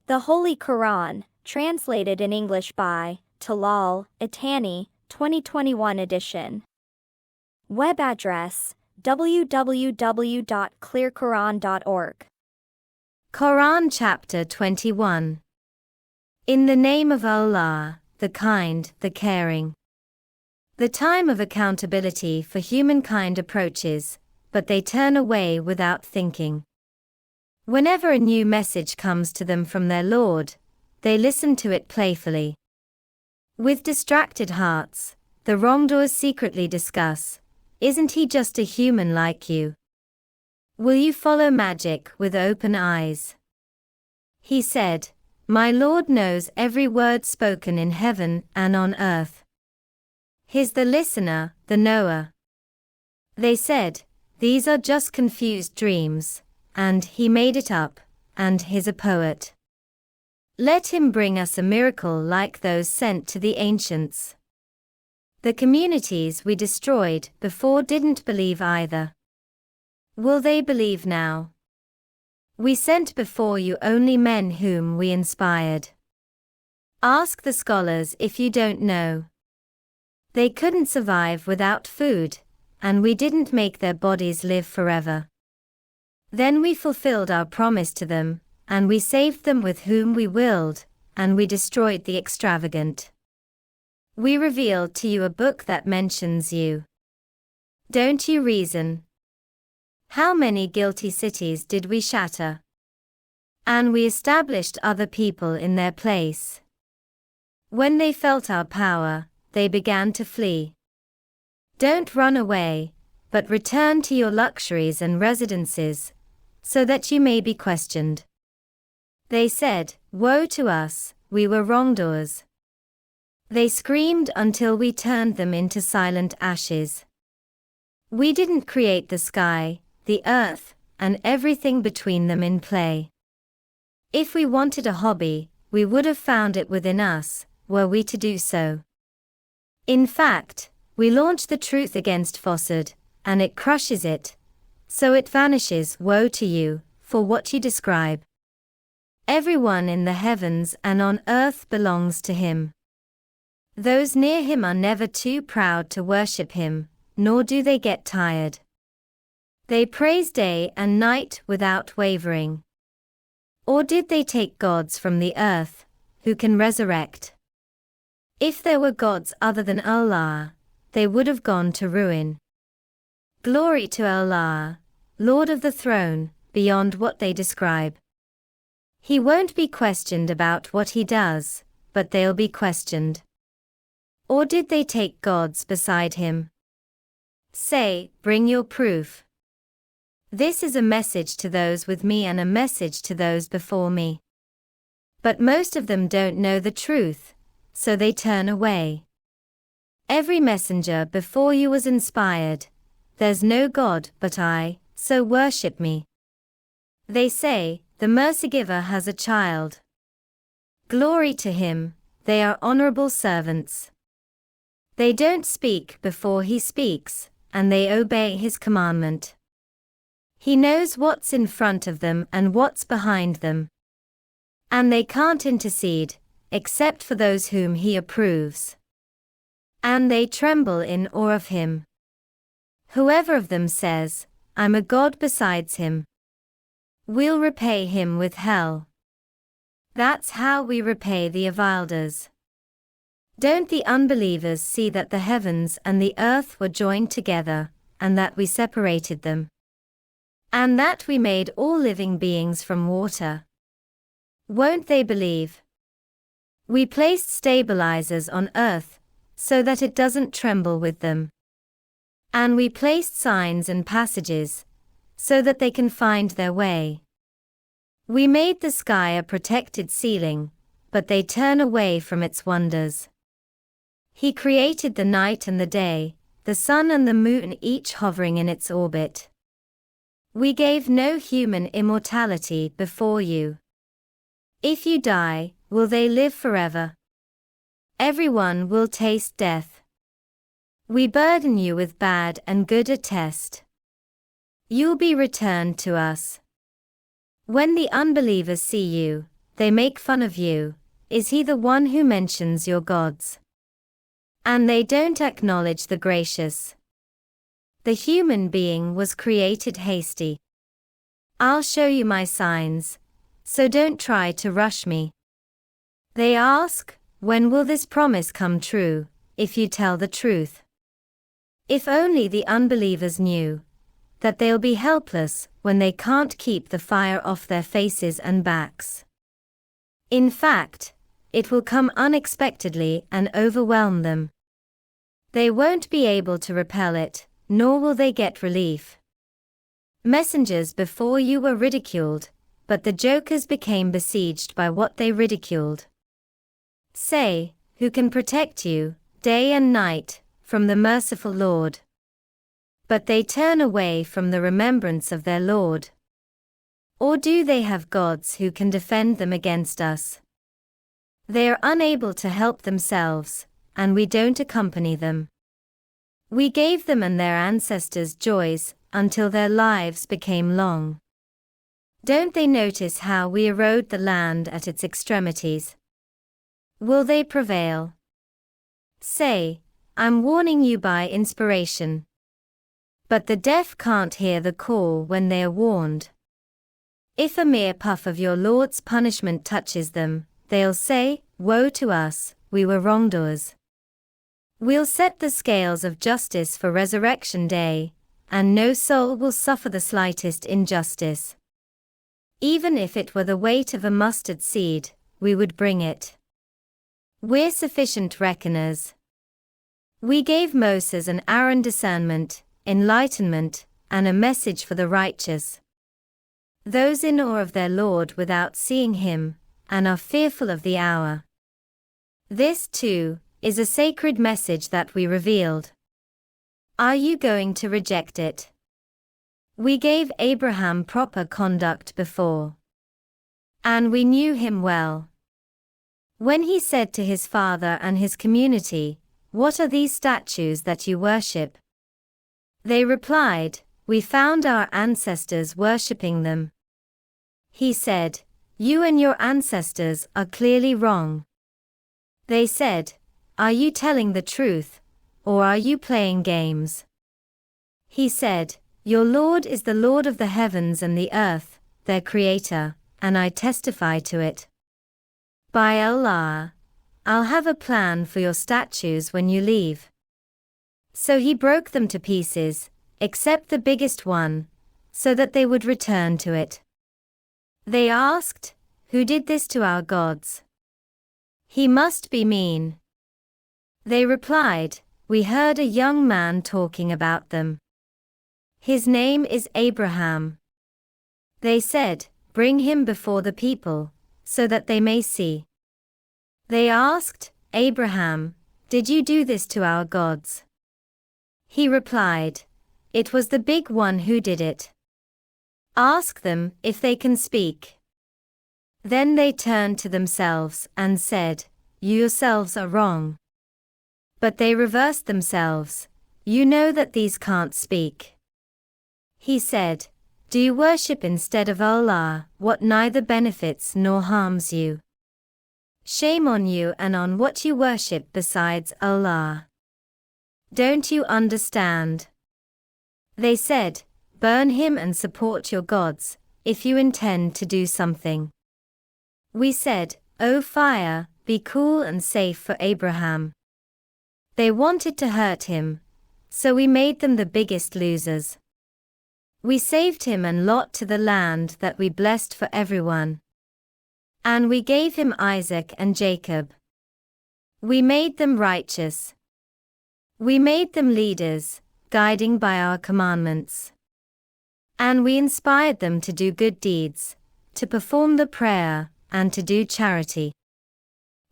The Holy Quran, translated in English by Talal Itani, 2021 edition. Web address www.clearquran.org. Quran Chapter 21. In the name of Allah, the kind, the caring. The time of accountability for humankind approaches, but they turn away without thinking. Whenever a new message comes to them from their Lord, they listen to it playfully. With distracted hearts, the wrongdoers secretly discuss, "Isn't he just a human like you? Will you follow magic with open eyes?" He said, "My Lord knows every word spoken in heaven and on earth. He's the listener, the knower." They said, "These are just confused dreams, and he made it up, and he's a poet. Let him bring us a miracle like those sent to the ancients. The communities we destroyed before didn't believe either. Will they believe now? We sent before you only men whom we inspired. Ask the scholars if you don't know. They couldn't survive without food, and we didn't make their bodies live forever. Then we fulfilled our promise to them, and we saved them with whom we willed, and we destroyed the extravagant. We revealed to you a book that mentions you. Don't you reason? How many guilty cities did we shatter? And we established other people in their place. When they felt our power, they began to flee. Don't run away, but return to your luxuries and residences, so that you may be questioned." They said, "Woe to us, we were wrongdoers." They screamed until we turned them into silent ashes. We didn't create the sky, the earth, and everything between them in play. If we wanted a hobby, we would have found it within us, were we to do so. In fact, we launch the truth against falsehood, and it crushes it, so it vanishes. Woe to you, for what you describe. Everyone in the heavens and on earth belongs to him. Those near him are never too proud to worship him, nor do they get tired. They praise day and night without wavering. Or did they take gods from the earth, who can resurrect? If there were gods other than Allah, they would have gone to ruin. Glory to Allah, Lord of the throne, beyond what they describe. He won't be questioned about what he does, but they'll be questioned. Or did they take gods beside him? Say, bring your proof. This is a message to those with me and a message to those before me. But most of them don't know the truth, so they turn away. Every messenger before you was inspired. There's no God but I, so worship me. They say, the mercy-giver has a child. Glory to him, they are honorable servants. They don't speak before he speaks, and they obey his commandment. He knows what's in front of them and what's behind them. And they can't intercede, except for those whom he approves. And they tremble in awe of him. Whoever of them says, "I'm a god besides him," we'll repay him with hell. That's how we repay the Avilders. Don't the unbelievers see that the heavens and the earth were joined together, and that we separated them? And that we made all living beings from water? Won't they believe? We placed stabilizers on earth, so that it doesn't tremble with them. And we placed signs and passages, so that they can find their way. We made the sky a protected ceiling, but they turn away from its wonders. He created the night and the day, the sun and the moon each hovering in its orbit. We gave no human immortality before you. If you die, will they live forever? Everyone will taste death. We burden you with bad and good a test. You'll be returned to us. When the unbelievers see you, they make fun of you. Is he the one who mentions your gods? And they don't acknowledge the gracious. The human being was created hasty. I'll show you my signs, so don't try to rush me. They ask, when will this promise come true, if you tell the truth? If only the unbelievers knew that they'll be helpless when they can't keep the fire off their faces and backs. In fact, it will come unexpectedly and overwhelm them. They won't be able to repel it, nor will they get relief. Messengers before you were ridiculed, but the jokers became besieged by what they ridiculed. Say, who can protect you, day and night, from the merciful Lord? But they turn away from the remembrance of their Lord. Or do they have gods who can defend them against us? They are unable to help themselves, and we don't accompany them. We gave them and their ancestors joys, until their lives became long. Don't they notice how we erode the land at its extremities? Will they prevail? Say, I'm warning you by inspiration. But the deaf can't hear the call when they are warned. If a mere puff of your Lord's punishment touches them, they'll say, woe to us, we were wrongdoers. We'll set the scales of justice for resurrection day, and no soul will suffer the slightest injustice. Even if it were the weight of a mustard seed, we would bring it. We're sufficient reckoners. We gave Moses and Aaron discernment, enlightenment, and a message for the righteous. Those in awe of their Lord without seeing him, and are fearful of the hour. This, too, is a sacred message that we revealed. Are you going to reject it? We gave Abraham proper conduct before. And we knew him well. When he said to his father and his community, what are these statues that you worship? They replied, we found our ancestors worshipping them. He said, you and your ancestors are clearly wrong. They said, are you telling the truth, or are you playing games? He said, your Lord is the Lord of the heavens and the earth, their creator, and I testify to it. By Allah, I'll have a plan for your statues when you leave. So he broke them to pieces, except the biggest one, so that they would return to it. They asked, who did this to our gods? He must be mean. They replied, we heard a young man talking about them. His name is Abraham. They said, bring him before the people, so that they may see. They asked, Abraham, did you do this to our gods? He replied, it was the big one who did it. Ask them if they can speak. Then they turned to themselves and said, you yourselves are wrong. But they reversed themselves, you know that these can't speak. He said, do you worship instead of Allah what neither benefits nor harms you? Shame on you and on what you worship besides Allah. Don't you understand? They said, burn him and support your gods, if you intend to do something. We said, O fire, be cool and safe for Abraham. They wanted to hurt him, so we made them the biggest losers. We saved him and Lot to the land that we blessed for everyone. And we gave him Isaac and Jacob. We made them righteous. We made them leaders, guiding by our commandments. And we inspired them to do good deeds, to perform the prayer, and to do charity.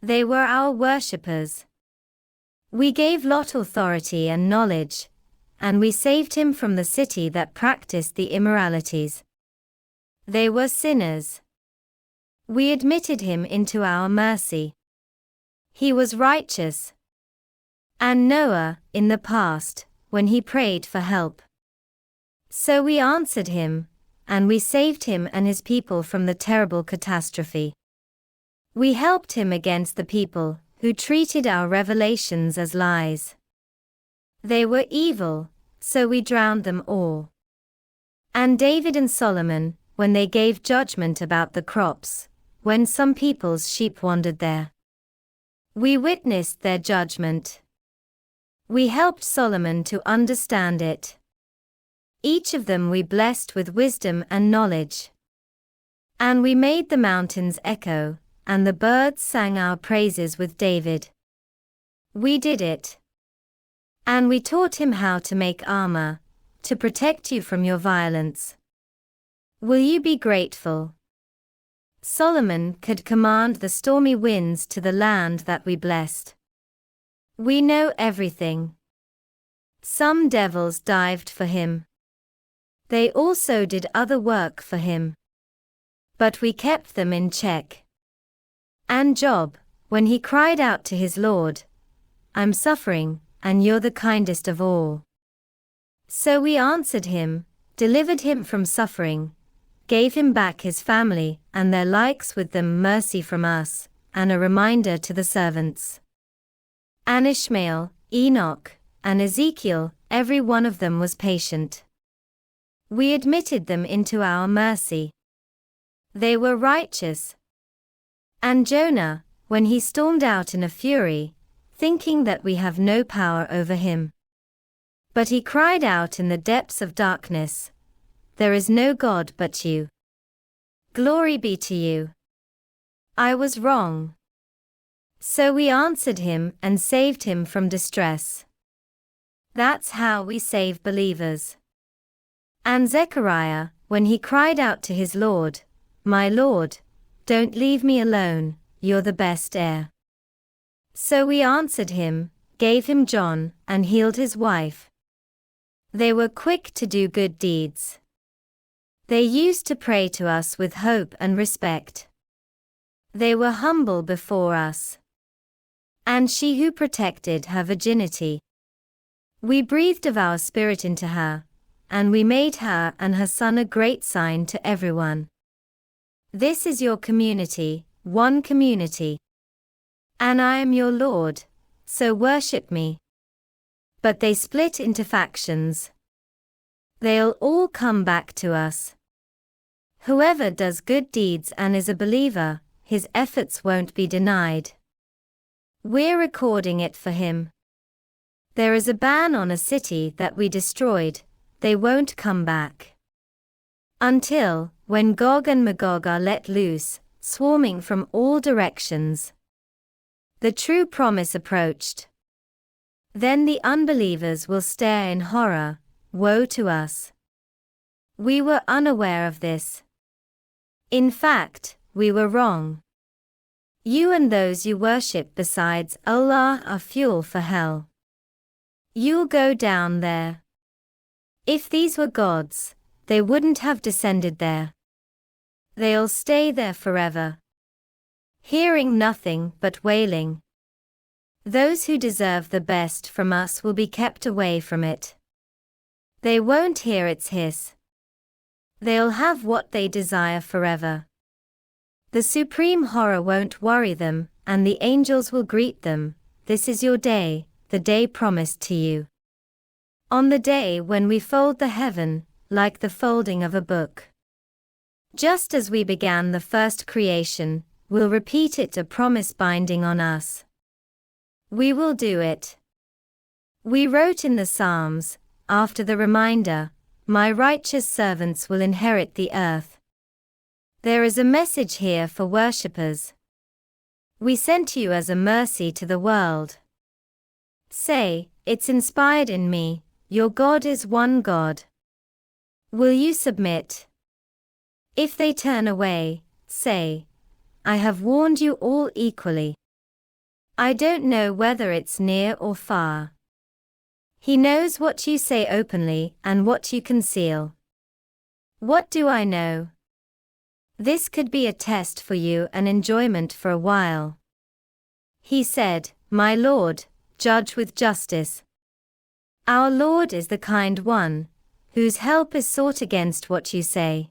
They were our worshippers. We gave Lot authority and knowledge, and we saved him from the city that practiced the immoralities. They were sinners. We admitted him into our mercy. He was righteous. And Noah, in the past, when he prayed for help. So we answered him, and we saved him and his people from the terrible catastrophe. We helped him against the people who treated our revelations as lies. They were evil, so we drowned them all. And David and Solomon, when they gave judgment about the crops, when some people's sheep wandered there. We witnessed their judgment. We helped Solomon to understand it. Each of them we blessed with wisdom and knowledge. And we made the mountains echo, and the birds sang our praises with David. We did it. And we taught him how to make armor, to protect you from your violence. Will you be grateful? Solomon could command the stormy winds to the land that we blessed. We know everything. Some devils dived for him. They also did other work for him. But we kept them in check. And Job, when he cried out to his Lord, "I'm suffering, and you're the kindest of all." So we answered him, delivered him from suffering, gave him back his family and their likes with them, mercy from us, and a reminder to the servants. And Ishmael, Enoch, and Ezekiel, every one of them was patient. We admitted them into our mercy. They were righteous. And Jonah, when he stormed out in a fury, thinking that we have no power over him. But he cried out in the depths of darkness, "There is no God but you. Glory be to you. I was wrong." So we answered him and saved him from distress. That's how we save believers. And Zechariah, when he cried out to his Lord, "My Lord, don't leave me alone, you're the best heir." So we answered him, gave him John, and healed his wife. They were quick to do good deeds. They used to pray to us with hope and respect. They were humble before us. And she who protected her virginity. We breathed of our spirit into her, and we made her and her son a great sign to everyone. This is your community, one community. And I am your Lord, so worship me. But they split into factions. They'll all come back to us. Whoever does good deeds and is a believer, his efforts won't be denied. We're recording it for him. There is a ban on a city that we destroyed, they won't come back. Until, when Gog and Magog are let loose, swarming from all directions. The true promise approached. Then the unbelievers will stare in horror, woe to us. We were unaware of this. In fact, we were wrong. You and those you worship besides Allah are fuel for hell. You'll go down there. If these were gods, they wouldn't have descended there. They'll stay there forever. Hearing nothing but wailing. Those who deserve the best from us will be kept away from it. They won't hear its hiss. They'll have what they desire forever. The supreme horror won't worry them, and the angels will greet them. This is your day, the day promised to you. On the day when we fold the heaven, like the folding of a book. Just as we began the first creation, we'll repeat it, a promise binding on us. We will do it. We wrote in the Psalms, after the reminder, "My righteous servants will inherit the earth." There is a message here for worshippers. We sent you as a mercy to the world. Say, "It's inspired in me, your God is one God." Will you submit? If they turn away, say, "I have warned you all equally. I don't know whether it's near or far." He knows what you say openly and what you conceal. What do I know? This could be a test for you, an enjoyment for a while. He said, "My Lord, judge with justice." Our Lord is the kind one, whose help is sought against what you say.